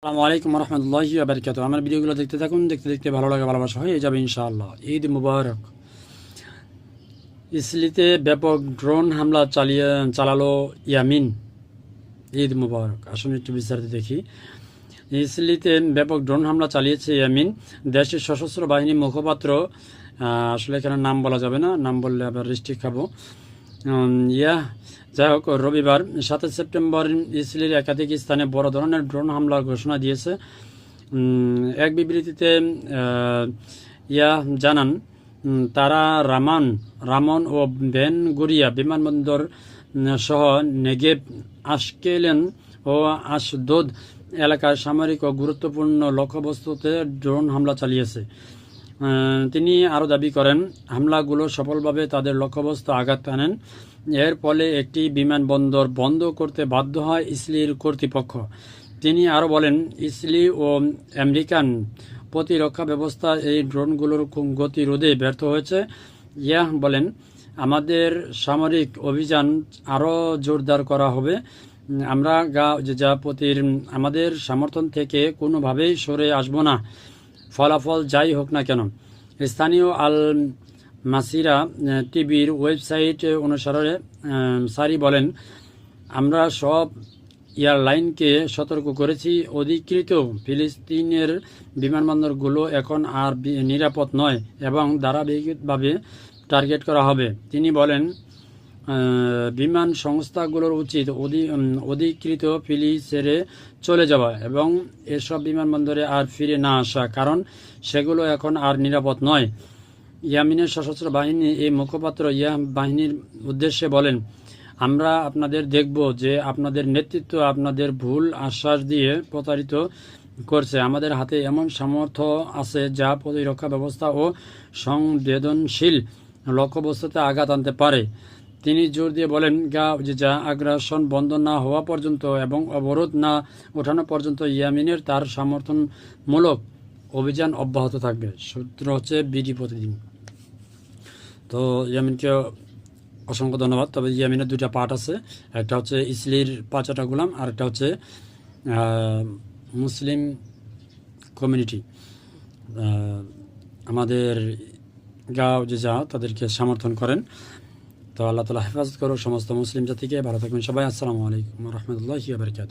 আসসালামু আলাইকুম রহমতুল্লাহি ওয়া বারাকাতুহু। আমার ভিডিওগুলো দেখতে থাকুন, দেখতে দেখতে ভালো লাগে, ভালোবাসা হয়ে যাবে ইনশাআল্লাহ। ঈদ মুবারক। ইসলিতে ব্যাপক ড্রোন হামলা চালালো ইয়ামিন। ঈদ মুবারক। আসুন একটু বিস্তারিত দেখি। ইসলিতে ব্যাপক ড্রোন হামলা চালিয়েছে ইয়ামিন। দেশের সশস্ত্র বাহিনীর মুখপাত্র, আসলে এখানে নাম বলা যাবে না, নাম বললে আবার রিস্ট্রিক্ট খাবো। যাই হোক, রবিবার 7 সেপ্টেম্বর ইসরায়েলের একাধিক স্থানে বড় ধরনের ড্রোন হামলার ঘোষণা দিয়েছে। এক বিবৃতিতে জানান, তারা রামন ও বেন গুরিয়া বিমানবন্দর সহ নেগেব, আশকেলন ও আশদোদ এলাকার সামরিক ও গুরুত্বপূর্ণ লক্ষ্যবস্তুতে ড্রোন হামলা চালিয়েছে। তিনি আরও দাবি করেন, হামলাগুলো সফলভাবে তাদের লক্ষ্যবস্তু আঘাত আনেন। এর ফলে একটি বিমানবন্দর বন্ধ করতে বাধ্য হয় ইসরায়েল কর্তৃপক্ষ। তিনি আরও বলেন, ইসরায়েল ও আমেরিকান প্রতিরক্ষা ব্যবস্থা এই ড্রোনগুলোর গতিরোধে ব্যর্থ হয়েছে। বলেন, আমাদের সামরিক অভিযান আরও জোরদার করা হবে। আমরা আমাদের সমর্থন থেকে কোনোভাবেই সরে আসব না, ফলাফল যাই হোক না কেন। স্থানীয় আল মাসিরা টিভির ওয়েবসাইট অনুসারে সারি বলেন, আমরা সব এয়ারলাইনকে সতর্ক করেছি, অধিকৃত ফিলিস্তিনের বিমানবন্দরগুলো এখন আর নিরাপদ নয় এবং ধারাবাহিকভাবে টার্গেট করা হবে। তিনি বলেন, বিমান সংস্থাগুলোর উচিত অধিকৃত ফিলি ছেড়ে চলে যাওয়া এবং এসব বিমানবন্দরে আর ফিরে না আসা, কারণ সেগুলো এখন আর নিরাপদ নয়। ইয়ামিনের সশস্ত্র বাহিনী এই মুখপাত্র বাহিনীর উদ্দেশ্যে বলেন, আমরা আপনাদের দেখব যে আপনাদের নেতৃত্ব আপনাদের ভুল আশ্বাস দিয়ে প্রতারিত করছে। আমাদের হাতে এমন সামর্থ্য আছে যা প্রতিরক্ষা ব্যবস্থা ও সংবেদনশীল লক্ষ্যবস্তুতে আঘাত আনতে পারে। তিনি জোর দিয়ে বলেন, আগ্রাসন বন্ধ না হওয়া পর্যন্ত এবং অবরোধ না ওঠানো পর্যন্ত ইয়ামিনের তার সমর্থনমূলক অভিযান অব্যাহত থাকবে। সূত্র হচ্ছে বিডি প্রতিদিন। তো ইয়ামিনকে অসংখ্য ধন্যবাদ। তবে ইয়ামিনের দুটা পার্ট আছে, একটা হচ্ছে ইসলির 5টা গোলাম, আর একটা হচ্ছে মুসলিম কমিউনিটি, আমাদের তাদেরকে সমর্থন করেন। তো আল্লাহ তাআলা হেফাজত করো সমস্ত মুসলিম জাতিকে। ভালো থাকবেন সবাই। আসসালামু আলাইকুম ওয়া রাহমাতুল্লাহি ওয়া বারাকাতুহু।